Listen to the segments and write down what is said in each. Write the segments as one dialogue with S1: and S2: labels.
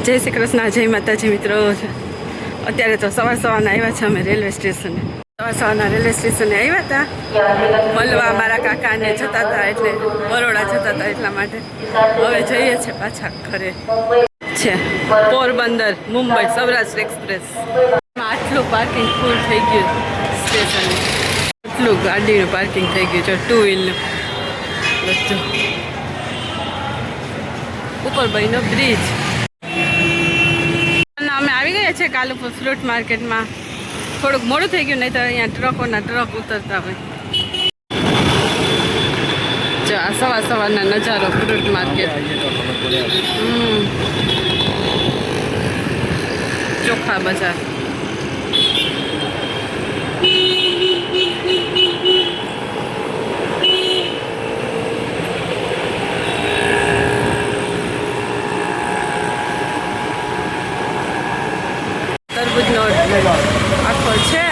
S1: જય શ્રી કૃષ્ણ, જય માતાજી મિત્રો. અત્યારે તો સવારના આવ્યા છે અમે રેલવે સ્ટેશને. સવારના રેલવે સ્ટેશને આવ્યા હતા મળવા મારા કાકાને જતા હતા, એટલે બરોડા જતા હતા, એટલા માટે હવે જઈએ છીએ પાછા ઘરે. છે પોરબંદર મુંબઈ સૌરાષ્ટ્ર એક્સપ્રેસ. આટલું પાર્કિંગ ફૂલ થઈ ગયું સ્ટેશને, આટલું ગાડીનું પાર્કિંગ થઈ ગયું છે, ટુ વ્હીલનું બધું. ઉપર બન્યો બ્રિજ. અમે આવી ગયા છે કાલુપુર ફ્રૂટ માર્કેટમાં. થોડુંક મોડું થઈ ગયું, નહીં તો અહીંયા ટ્રકોના ટ્રક ઉતરતા હોય. જો આ સવારના નજારો ફ્રૂટ માર્કેટ. ચોખા બજાર. તરબૂચનો આખો છે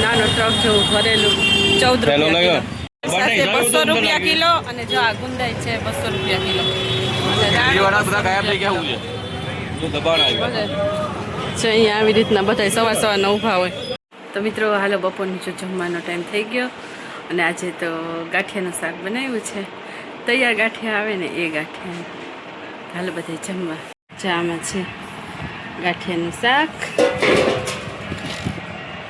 S1: નાનો ટ્રક જેવું ભરેલું, 14 રૂપિયા કિલો. 200 રૂપિયા કિલો. અને જો આ ગુંદાઈ છે 200 રૂપિયા કિલો. અહીંયા આવી રીતના બધા સવારના ઊભા હોય. તો મિત્રો હાલો, બપોરનું જો જમવાનો ટાઈમ થઈ ગયો અને આજે તો ગાંઠિયાનું શાક બનાવ્યું છે. તૈયાર ગાંઠિયા આવે ને એ ગાંઠિયા. હાલો બધા જમવા. ચામાં છે ગાંઠિયાનું શાક,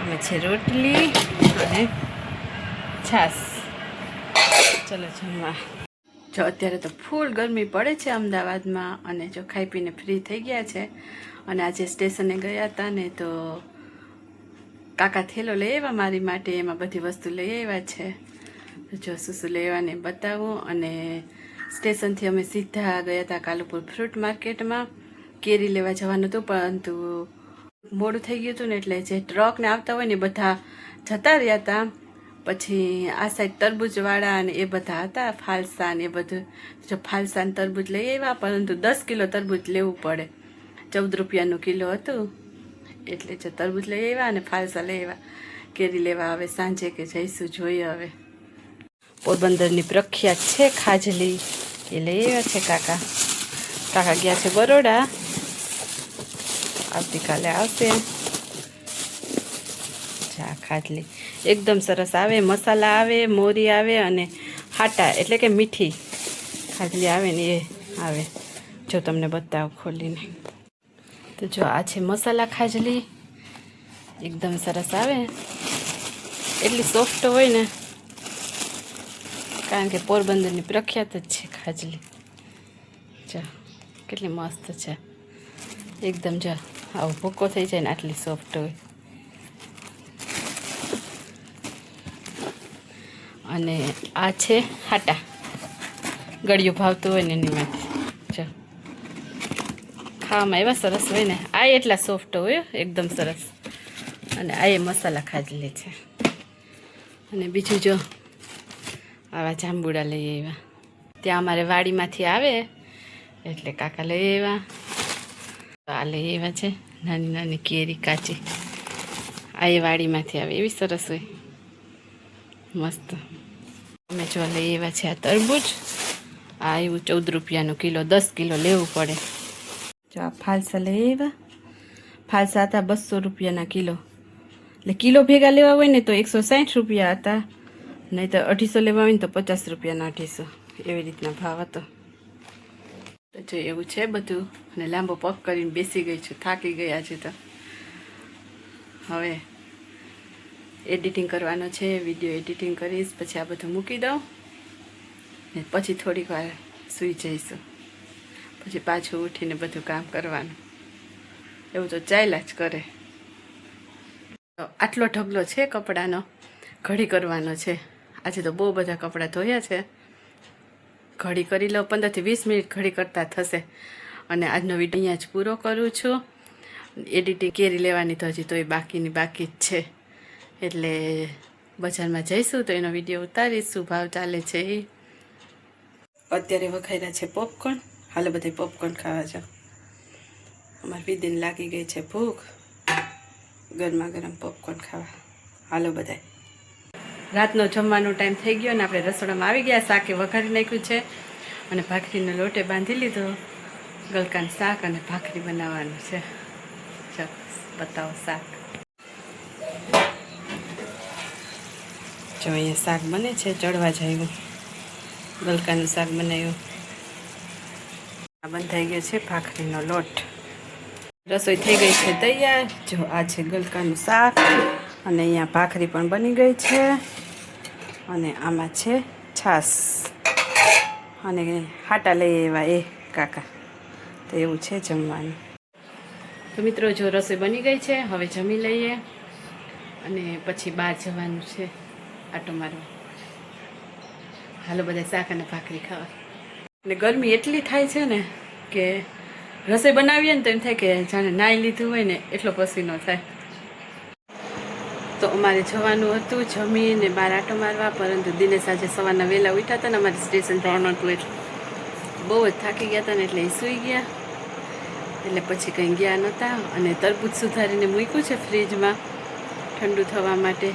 S1: અમે છે રોટલી અને છાશ. ચલો જમવા. જો અત્યારે તો ફૂલ ગરમી પડે છે અમદાવાદમાં, અને જો ખાઈ પીને ફ્રી થઈ ગયા છે. અને આજે સ્ટેશને ગયા હતા ને, તો કાકા થેલો લઈ આવ્યા મારી માટે, એમાં બધી વસ્તુ લઈ આવ્યા છે. જો શું લઈ આવ્યાને બતાવું. અને સ્ટેશનથી અમે સીધા ગયા હતા કાલુપુર ફ્રૂટ માર્કેટમાં. કેરી લેવા જવાનું હતું, પરંતુ મોડું થઈ ગયું હતું ને, એટલે જે ટ્રકને આવતા હોય ને બધા જતા રહ્યા હતા. પછી આ સાઈડ તરબૂચવાળા અને એ બધા હતા, ફાલસા ને એ બધું. જો ફાલસા ને તરબૂચ લઈ આવ્યા, પરંતુ 10 કિલો તરબૂચ લેવું પડે. 14 રૂપિયાનું કિલો હતું, એટલે જો તરબૂચ લઈ આવ્યા અને ફાલસા લઈ આવ્યા. કેરી લેવા હવે સાંજે કે જઈશું, જોઈએ હવે. પોરબંદરની પ્રખ્યાત છે ખાજલી, એ લઈ આવ્યા છે કાકા. કાકા ગયા છે બરોડા, આવતીકાલે આવશે. ચા ખાજલી એકદમ સરસ આવે, મસાલા આવે, મોરી આવે અને હાટા એટલે કે મીઠી ખાજલી આવે ને એ આવે. જો તમને બતાવો ખોલીને. તો જો આ છે મસાલા ખાજલી, એકદમ સરસ આવે. એટલી સોફ્ટ હોય ને, કારણ કે પોરબંદરની પ્રખ્યાત જ છે ખાજલી. જો કેટલી મસ્ત છે એકદમ. જો આવો ભૂકો થઈ જાય ને, આટલી સોફ્ટ હોય. અને આ છે હાટા, ગળ્યું ભાવતું હોય ને એની માટે. જો ખાવામાં એવા સરસ હોય ને, આ એટલા સોફ્ટ હોય એકદમ સરસ. અને આ એ મસાલા ખાજલી છે. અને બીજું જો આવા જાંબુડા લઈ આવ્યા. ત્યાં અમારે વાડીમાંથી આવે એટલે કાકા લઈ આવ્યા. આ લઈ આવ્યા છે નાની નાની કેરી કાચી. આ એ વાડીમાંથી આવે, એવી સરસ હોય, મસ્ત. અમે જો લઈ આવ્યા છે આ તરબૂચ. આ એવું 14 રૂપિયાનું કિલો, 10 કિલો લેવું પડે. જો આ ફાલસા લઈ આવ્યા. ફાલસા હતા 200 રૂપિયાના કિલો. એટલે કિલો ભેગા લેવા હોય ને તો 160 રૂપિયા હતા, નહીં તો 250 લેવા હોય ને તો 50 રૂપિયાના 250, એવી રીતના ભાવ હતો. તો જો એવું છે બધું. અને લાંબો પગ કરીને બેસી ગઈ છું, થાકી ગઈ આજે તો. હવે એડિટિંગ કરવાનો છે, વિડીયો એડિટિંગ કરીશ, પછી આ બધું મૂકી દઉં ને પછી થોડીક વાર સૂઈ જઈશું. પછી પાછું ઉઠીને બધું કામ કરવાનું. એવું તો ચાલ્યા જ કરે. તો આટલો ઢગલો છે કપડાનો, ઘડી કરવાનો છે. આજે તો બહુ બધા કપડાં ધોયા છે. ઘડી કરી લો, 15 થી 20 મિનિટ ઘડી કરતા થશે. અને આજનો વિડીયો અહીંયા જ પૂરો કરું છું. એડિટિંગ કેરી લેવાની તો હજી તોય બાકી જ છે. એટલે બજારમાં જઈશું તો એનો વિડીયો ઉતારીશું, ભાવ ચાલે છે એ. અત્યારે વઘાર્યા છે પોપકોર્ન. હાલો બધા પોપકોર્ન ખાવા જાઓ. અમારી વિદીને લાગી ગઈ છે ભૂખ, ગરમા ગરમ પોપકોર્ન ખાવા. હાલો બધા. રાતનો જમવાનો ટાઈમ થઈ ગયો ને આપણે રસોડામાં આવી ગયા. શાકે વઘારી નાખ્યું છે અને ભાખરીનો લોટે બાંધી લીધો. ગલકાનું શાક અને ભાખરી બનાવવાનું છે. ચાલો બતાવો શાક. જો અહીંયા શાક બને છે, ચડવા જાય ગલકાનું શાક બનાવ્યું. આ બંધાઈ ગયો છે ભાખરીનો લોટ. રસોઈ થઈ ગઈ છે તૈયાર. જો આ છે ગલકાનું શાક અને અહીંયા ભાખરી પણ બની ગઈ છે અને આમાં છે છાશ અને હાટા લઈ આવ્યા એ કાકા. તો એવું છે જમવાનું. તો મિત્રો જો રસોઈ બની ગઈ છે, હવે જમી લઈએ અને પછી બહાર જવાનું છે આટો મારવા. હાલો બધા શાક અને ભાખરી ખાવા. અને ગરમી એટલી થાય છે ને કે રસોઈ બનાવીએ ને તો એમ થાય કે જાણે નાહી લીધું હોય ને એટલો પસીનો થાય. તો અમારે જવાનું હતું જમીને બહાર આટો મારવા, પરંતુ દિનેશ આજે સવારના વહેલા ઉઠ્યા હતા ને અમારે સ્ટેશન જવાનું હતું એટલે બહુ જ થાકી ગયા હતા ને એટલે એ સૂઈ ગયા. એટલે પછી કંઈ ગયા નહોતા. અને તરબૂચ સુધારીને મૂક્યું છે ફ્રીજમાં ઠંડુ થવા માટે.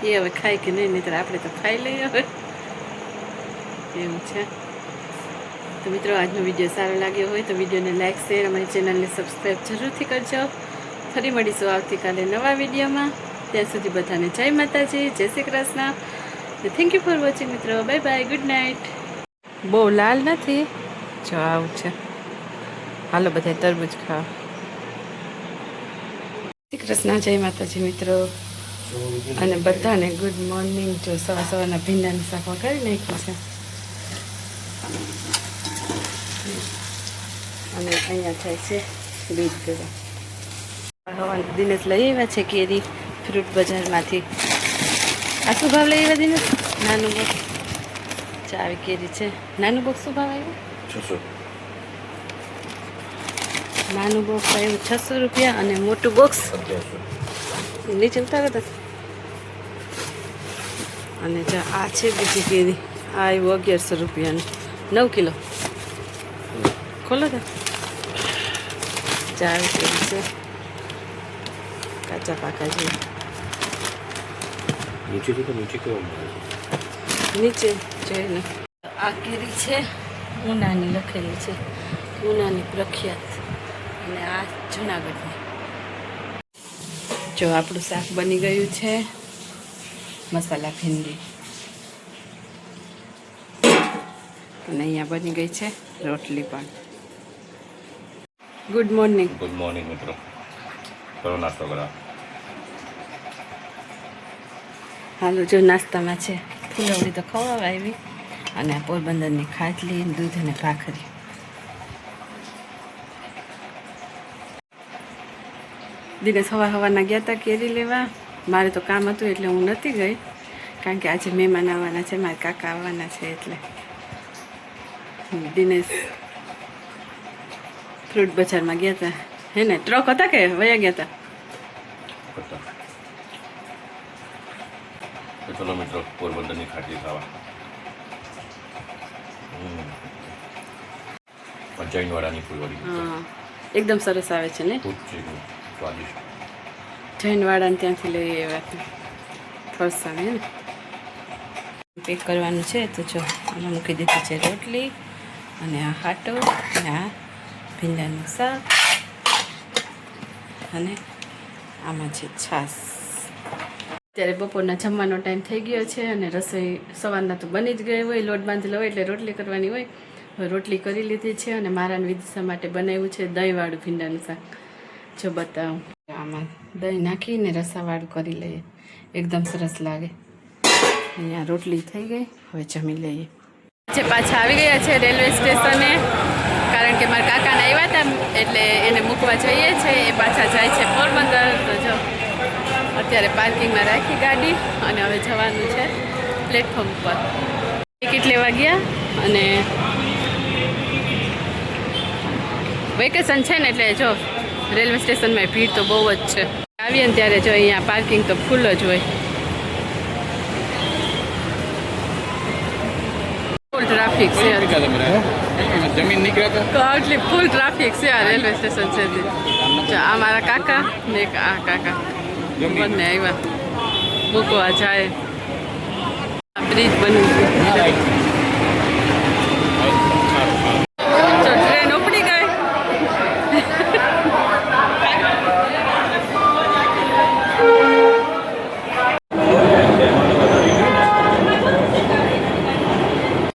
S1: એ હવે ખાય કે નહીં, નહીંતર આપણે તો ખાઈ લઈએ હવે. એવું છે. તો મિત્રો આજનો વિડીયો સારો લાગ્યો હોય તો વિડીયોને લાઇક, શેર, અમારી ચેનલને સબસ્ક્રાઈબ જરૂરથી કરજો. ફરી મળીશું આવતીકાલે નવા વિડીયોમાં. ત્યાં સુધી બધાને જય માતાજી, જય Shri Krishna. Thank you for watching મિત્રો. Bye bye, good night. બહુ લાલ નથી, જો આવું છે. હાલો બધા તરબૂચ ખાવા. શ્રી કૃષ્ણ, જય માતાજી મિત્રો. અને બધાને ગુડ મોર્નિંગ. જો સવારના ભીંડાનું શાક વઘારી નાખ્યું છે અને અહીંયા થાય છે દૂધ ગરમ. હવાનું દિનેશ લઈ આવ્યા છે કેરી ફ્રૂટ બજારમાંથી. આ શું ભાવ લઈ આવ્યા દિનેશ? નાનું બોક્સ. આવી કેરી છે. નાનું બોક્સ શું ભાવ આવ્યું? 600. નાનું બોક્સ આવ્યું 600 રૂપિયા અને મોટું બોક્સ નીચે ઉતારો તો. અને જો આ છે બીજી કેરી, આ આવ્યું 1100 રૂપિયાનું 9 કિલો. ખોલો તો. ચાર કેરી છે કાચા પાકા જેવી. નીચે જોઈને આ કેરી છે ઉનાની લખેલી છે, ઉનાની પ્રખ્યાત. અને આ જુનાગઢની. જો આપણું શાક બની ગયું છે, મસાલા ભીંડી. અને અહીંયા બની ગઈ છે રોટલી પણ. Good morning.
S2: ગુડ મોર્નિંગ મિત્રો. કરો નાસ્તો કરો.
S1: હાલો જો નાસ્તામાં છે ફૂલવડી તો ખવાવા આવી અને આ પોરબંદરની ખાટલી, દૂધ અને ભાખરી. દિનેશ સવારના ગયા હતા કેરી લેવા. મારે તો કામ હતું એટલે હું નથી ગઈ, કારણ કે આજે મહેમાન આવવાના છે, મારા કાકા આવવાના છે એટલે. દિનેશ ફ્રૂટ બજારમાં ગયા હતા. હે ને ટ્રક હતા કે વયા ગયા હતા?
S2: ચલો મિત્રો પોરબંદરની ખાટલી ખાવા. જૈનવાડાની ફૂલવાડી.
S1: હા એકદમ સરસ આવે છે ને,
S2: સ્વાદિષ્ટ.
S1: જૈનવાડાને ત્યાંથી લઈ આવ્યા હતા ફરસાણ. હે ને પેક કરવાનું છે. તો જો આમાં મૂકી દીધી છે રોટલી અને આ હાટો અને આ ભીંડાનું શાક અને આમાં છે છાશ. અત્યારે બપોરના જમવાનો ટાઈમ થઈ ગયો છે અને રસોઈ સવારના તો બની જ ગઈ હોય. લોટ બાંધેલો હોય એટલે રોટલી કરવાની હોય. હવે રોટલી કરી લીધી છે અને મારા વિદિશા માટે બનાવ્યું છે દહીંવાળું ભીંડાનું શાક. જો બતાવું, આમાં દહીં નાખીને રસાવાળું કરી લઈએ, એકદમ સરસ લાગે. અહીંયા રોટલી થઈ ગઈ, હવે જમી લઈએ. પાછા આવી ગયા છે રેલવે સ્ટેશને, કારણ કે મારા કાકાને આવ્યા હતા એટલે એને મૂકવા જઈએ છે. એ પાછા જાય છે પોરબંદર. તો જો અત્યારે પાર્કિંગમાં રાખી ગાડી અને હવે જવાનું છે પ્લેટફોર્મ ઉપર. ટિકિટ લેવા ગયા અને વેકેશન છે ને એટલે જો રેલવે સ્ટેશનમાં ભીડ તો બહુ જ છે. આવીએ ને ત્યારે જો અહીંયા પાર્કિંગ તો ફૂલ જ હોય. ફૂલ ટ્રાફિક છે,
S2: જમીન નીકળ્યા
S1: આટલી ફૂલ ટ્રાફિક છે આ રેલવે સ્ટેશન છે. આ મારા કાકા ને એક આ કાકા બંને આવ્યા મૂકવા જાય. બ્રિજ બની ગયું.